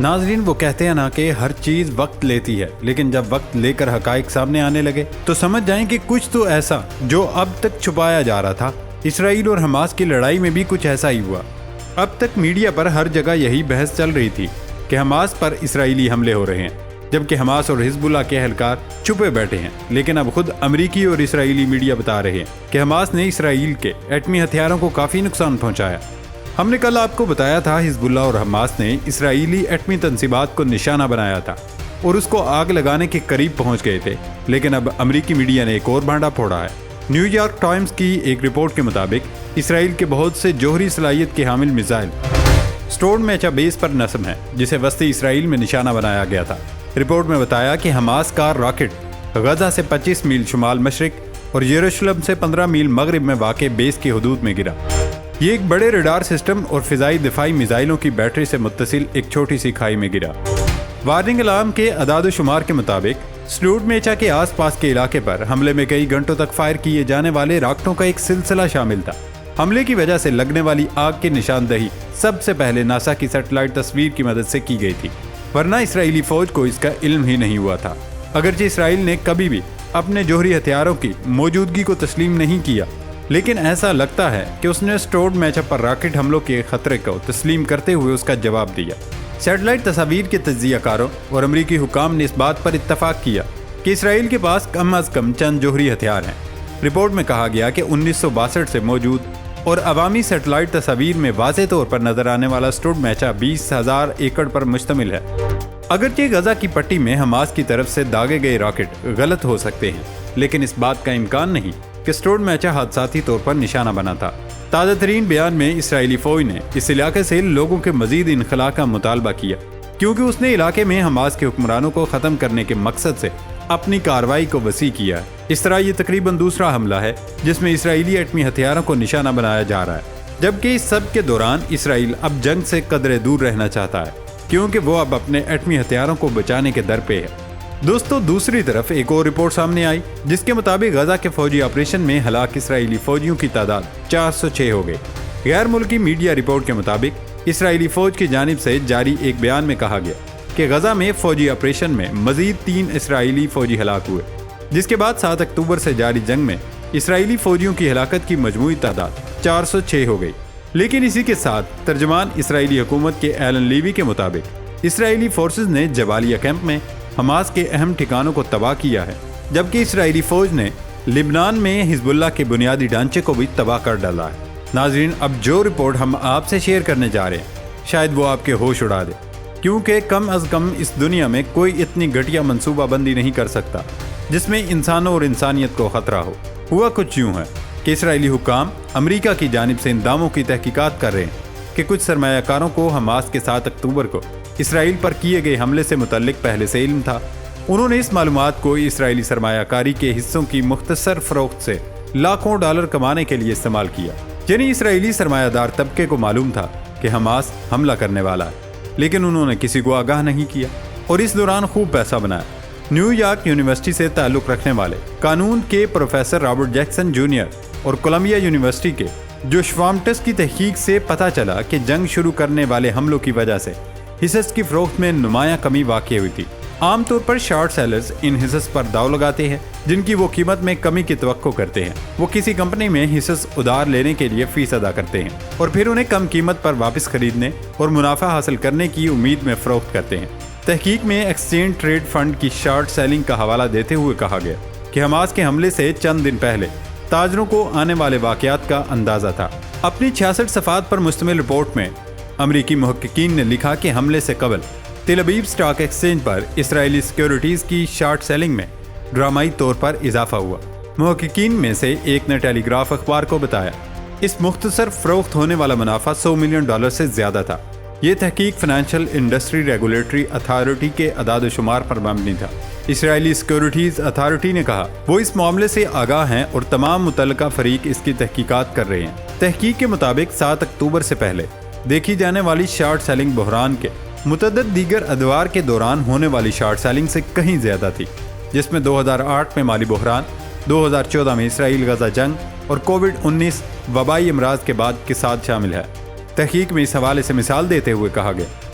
ناظرین، وہ کہتے ہیں نا کہ ہر چیز وقت لیتی ہے، لیکن جب وقت لے کر حقائق سامنے آنے لگے تو سمجھ جائیں کہ کچھ تو ایسا جو اب تک چھپایا جا رہا تھا۔ اسرائیل اور حماس کی لڑائی میں بھی کچھ ایسا ہی ہوا۔ اب تک میڈیا پر ہر جگہ یہی بحث چل رہی تھی کہ حماس پر اسرائیلی حملے ہو رہے ہیں، جبکہ حماس اور حزب اللہ کے اہلکار چھپے بیٹھے ہیں۔ لیکن اب خود امریکی اور اسرائیلی میڈیا بتا رہے ہیں کہ حماس نے اسرائیل کے ایٹمی ہتھیاروں کو کافی نقصان پہنچایا۔ ہم نے کل آپ کو بتایا تھا حزب اللہ اور حماس نے اسرائیلی ایٹمی تنصیبات کو نشانہ بنایا تھا اور اس کو آگ لگانے کے قریب پہنچ گئے تھے، لیکن اب امریکی میڈیا نے ایک اور بھانڈا پھوڑا ہے۔ نیو یارک ٹائمز کی ایک رپورٹ کے مطابق اسرائیل کے بہت سے جوہری صلاحیت کے حامل میزائل اسٹورڈ میچا بیس پر نصب ہیں، جسے وسطی اسرائیل میں نشانہ بنایا گیا تھا۔ رپورٹ میں بتایا کہ حماس کا راکٹ غزہ سے 25 میل شمال مشرق اور یروشلم سے 15 میل مغرب میں واقع بیس کی حدود میں گرا۔ یہ ایک بڑے ریڈار سسٹم اور فضائی دفاعی میزائلوں کی بیٹری سے متصل ایک چھوٹی سی کھائی میں گرا۔ وارننگ الارم کے اعداد و شمار کے مطابق سلوڈ میچا کے آس پاس کے علاقے پر حملے میں کئی گھنٹوں تک فائر کیے جانے والے راکٹوں کا ایک سلسلہ شامل تھا۔ حملے کی وجہ سے لگنے والی آگ کی نشاندہی سب سے پہلے ناسا کی سیٹلائٹ تصویر کی مدد سے کی گئی تھی، ورنہ اسرائیلی فوج کو اس کا علم ہی نہیں ہوا تھا۔ اگرچہ اسرائیل نے کبھی بھی اپنے جوہری ہتھیاروں کی موجودگی کو تسلیم نہیں کیا، لیکن ایسا لگتا ہے کہ اس نے اسٹورڈ میچ اپ پر راکٹ حملوں کے خطرے کو تسلیم کرتے ہوئے اس کا جواب دیا۔ سیٹلائٹ تصاویر کے تجزیہ کاروں اور امریکی حکام نے اس بات پر اتفاق کیا کہ اسرائیل کے پاس کم از کم چند جوہری ہتھیار ہیں۔ رپورٹ میں کہا گیا کہ 1962 سے موجود اور عوامی سیٹلائٹ تصاویر میں واضح طور پر نظر آنے والا اسٹورڈ میچا 20,000 ایکڑ پر مشتمل ہے۔ اگرچہ غزہ کی پٹی میں حماس کی طرف سے داغے گئے راکٹ غلط ہو سکتے ہیں، لیکن اس بات کا امکان نہیں کہ اسٹورڈ میچا حادثاتی طور پر نشانہ بنا تھا۔ تازہ ترین بیان میں اسرائیلی فوج نے اس علاقے سے لوگوں کے مزید انخلاء کا مطالبہ کیا، کیونکہ اس نے علاقے میں حماس کے حکمرانوں کو ختم کرنے کے مقصد سے اپنی کارروائی کو وسیع کیا ہے۔ اس طرح یہ تقریباً دوسرا حملہ ہے جس میں اسرائیلی ایٹمی ہتھیاروں کو نشانہ بنایا جا رہا ہے، جبکہ اس سب کے دوران اسرائیل اب جنگ سے قدرے دور رہنا چاہتا ہے، کیونکہ وہ اب اپنے ایٹمی ہتھیاروں کو بچانے کے در پہ ہے۔ دوستو، دوسری طرف ایک اور رپورٹ سامنے آئی جس کے مطابق غزہ کے فوجی آپریشن میں ہلاک اسرائیلی فوجیوں کی تعداد 406 ہو گئی۔ غیر ملکی میڈیا رپورٹ کے مطابق اسرائیلی فوج کی جانب سے جاری ایک بیان میں کہا گیا کہ غزہ میں فوجی آپریشن میں مزید 3 اسرائیلی فوجی ہلاک ہوئے، جس کے بعد 7 اکتوبر سے جاری جنگ میں اسرائیلی فوجیوں کی ہلاکت کی مجموعی تعداد 406 ہو گئی۔ لیکن اسی کے ساتھ ترجمان اسرائیلی حکومت کے ایلن لیوی کے مطابق اسرائیلی فورسز نے جبالیہ کیمپ میں حماس کے اہم ٹھکانوں کو تباہ کیا ہے، جبکہ اسرائیلی فوج نے لبنان میں حزب اللہ کے بنیادی ڈھانچے کو بھی تباہ کر ڈالا ہے۔ ناظرین، اب جو رپورٹ ہم آپ سے شیئر کرنے جا رہے ہیں شاید وہ آپ کے ہوش اڑا دے، کیونکہ کم از کم اس دنیا میں کوئی اتنی گھٹیا منصوبہ بندی نہیں کر سکتا جس میں انسانوں اور انسانیت کو خطرہ ہو۔ ہوا کچھ یوں ہے کہ اسرائیلی حکام امریکہ کی جانب سے ان دعووں کی تحقیقات کر رہے ہیں کہ کچھ سرمایہ کاروں کو حماس کے 7 اکتوبر کو اسرائیل پر کیے گئے حملے سے متعلق پہلے سے علم تھا۔ انہوں نے اس معلومات کو اسرائیلی سرمایہ کاری کے حصوں کی مختصر فروخت سے لاکھوں ڈالر کمانے کے لیے استعمال کیا۔ یعنی اسرائیلی سرمایہ دار طبقے کو معلوم تھا کہ حماس حملہ کرنے والا ہے، لیکن انہوں نے کسی کو آگاہ نہیں کیا اور اس دوران خوب پیسہ بنایا۔ نیو یارک یونیورسٹی سے تعلق رکھنے والے قانون کے پروفیسر رابرٹ جیکسن جونیئر اور کولمبیا یونیورسٹی کے جو شوامٹس کی تحقیق سے پتہ چلا کہ جنگ شروع کرنے والے حملوں کی وجہ سے حصص کی فروخت میں نمایاں کمی واقع ہوئی تھی۔ عام طور پر شارٹ سیلرز ان حصص پر داؤ لگاتے ہیں جن کی وہ قیمت میں کمی کی توقع کرتے ہیں۔ وہ کسی کمپنی میں حصص ادھار لینے کے لیے فیس ادا کرتے ہیں اور پھر انہیں کم قیمت پر واپس خریدنے اور منافع حاصل کرنے کی امید میں فروخت کرتے ہیں۔ تحقیق میں ایکسچینج ٹریڈ فنڈ کی شارٹ سیلنگ کا حوالہ دیتے ہوئے کہا گیا کہ حماس کے حملے سے چند دن پہلے تاجروں کو آنے والے واقعات کا اندازہ تھا۔ اپنی 66 صفحات پر مشتمل رپورٹ میں امریکی محققین نے لکھا کہ حملے سے قبل تل ابیب اسٹاک ایکسچینج پر اسرائیلی سیکیورٹیز کی شارٹ سیلنگ میں ڈرامائی طور پر اضافہ ہوا۔ محققین میں سے ایک نے ٹیلی گراف اخبار کو بتایا اس مختصر فروخت ہونے والا منافع $100 ملین سے زیادہ تھا۔ یہ تحقیق فائنینشل انڈسٹری ریگولیٹری اتھارٹی کے اعداد و شمار پر مبنی تھا۔ اسرائیلی سیکیورٹیز اتھارٹی نے کہا وہ اس معاملے سے آگاہ ہیں اور تمام متعلقہ فریق اس کی تحقیقات کر رہے ہیں۔ تحقیق کے مطابق 7 اکتوبر سے پہلے دیکھی جانے والی شارٹ سیلنگ بحران کے متعدد دیگر ادوار کے دوران ہونے والی شارٹ سیلنگ سے کہیں زیادہ تھی، جس میں 2008 میں مالی بحران، 2014 میں اسرائیل غزہ جنگ اور کووڈ-19 وبائی امراض کے بعد کے ساتھ شامل ہے۔ تحقیق میں اس حوالے سے مثال دیتے ہوئے کہا گیا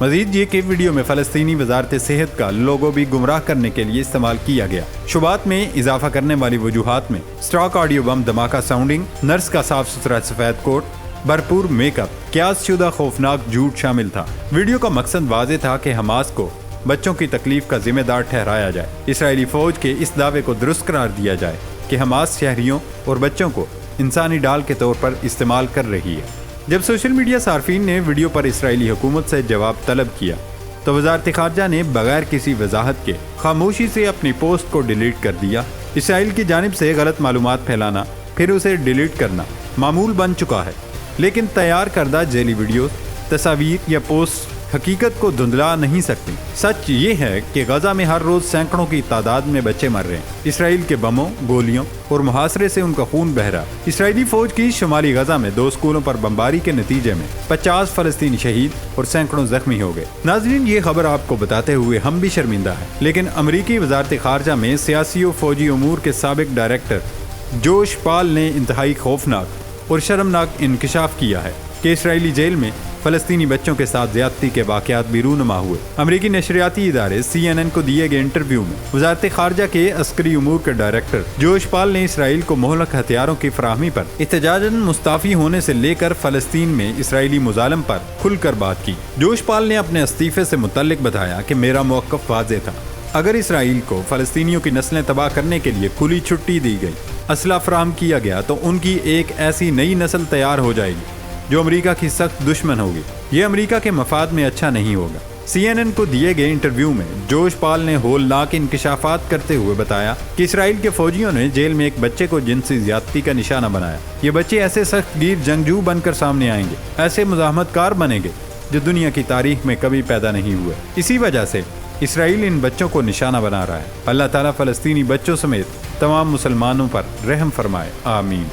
مزید یہ کہ ویڈیو میں فلسطینی وزارت صحت کا لوگو بھی گمراہ کرنے کے لیے استعمال کیا گیا۔ شبہات میں اضافہ کرنے والی وجوہات میں اسٹاک آڈیو بم دھماکہ ساؤنڈنگ، نرس کا صاف ستھرا سفید کوٹ، بھرپور میک اپ، قیاس شدہ خوفناک جھوٹ شامل تھا۔ ویڈیو کا مقصد واضح تھا کہ حماس کو بچوں کی تکلیف کا ذمہ دار ٹھہرایا جائے۔ اسرائیلی فوج کے اس دعوے کو درست قرار دیا جائے کہ حماس شہریوں اور بچوں کو انسانی ڈال کے طور پر استعمال کر رہی ہے۔ جب سوشل میڈیا صارفین نے ویڈیو پر اسرائیلی حکومت سے جواب طلب کیا تو وزارت خارجہ نے بغیر کسی وضاحت کے خاموشی سے اپنی پوسٹ کو ڈیلیٹ کر دیا۔ اسرائیل کی جانب سے غلط معلومات پھیلانا پھر اسے ڈیلیٹ کرنا معمول بن چکا ہے، لیکن تیار کردہ جعلی ویڈیوز، تصاویر یا پوسٹ حقیقت کو دھندلا نہیں سکتی۔ سچ یہ ہے کہ غزہ میں ہر روز سینکڑوں کی تعداد میں بچے مر رہے ہیں۔ اسرائیل کے بموں، گولیوں اور محاصرے سے ان کا خون بہہ رہا۔ اسرائیلی فوج کی شمالی غزہ میں 2 اسکولوں پر بمباری کے نتیجے میں 50 فلسطینی شہید اور سینکڑوں زخمی ہو گئے۔ ناظرین، یہ خبر آپ کو بتاتے ہوئے ہم بھی شرمندہ ہیں، لیکن امریکی وزارت خارجہ میں سیاسی و فوجی امور کے سابق ڈائریکٹر جوش پال نے انتہائی خوفناک اور شرمناک انکشاف کیا ہے کہ اسرائیلی جیل میں فلسطینی بچوں کے ساتھ زیادتی کے واقعات بھی رونما ہوئے۔ امریکی نشریاتی ادارے CNN کو دیے گئے انٹرویو میں وزارت خارجہ کے عسکری امور کے ڈائریکٹر جوش پال نے اسرائیل کو مہلک ہتھیاروں کی فراہمی پر احتجاجاً مستعفی ہونے سے لے کر فلسطین میں اسرائیلی مظالم پر کھل کر بات کی۔ جوش پال نے اپنے استعفے سے متعلق بتایا کہ میرا موقف واضح تھا۔ اگر اسرائیل کو فلسطینیوں کی نسلیں تباہ کرنے کے لیے کھلی چھٹی دی گئی، اسلحہ فراہم کیا گیا، تو ان کی ایک ایسی نئی نسل تیار ہو جائے گی جو امریکہ کی سخت دشمن ہوگی۔ یہ امریکہ کے مفاد میں اچھا نہیں ہوگا۔ CNN کو دیے گئے انٹرویو میں جوش پال نے ہولناک انکشافات کرتے ہوئے بتایا کہ اسرائیل کے فوجیوں نے جیل میں ایک بچے کو جنسی زیادتی کا نشانہ بنایا۔ یہ بچے ایسے سخت گیر جنگجو بن کر سامنے آئیں گے، ایسے مزاحمت کار بنیں گے جو دنیا کی تاریخ میں کبھی پیدا نہیں ہوئے۔ اسی وجہ سے اسرائیل ان بچوں کو نشانہ بنا رہا ہے۔ اللہ تعالیٰ فلسطینی بچوں سمیت تمام مسلمانوں پر رحم فرمائے، آمین۔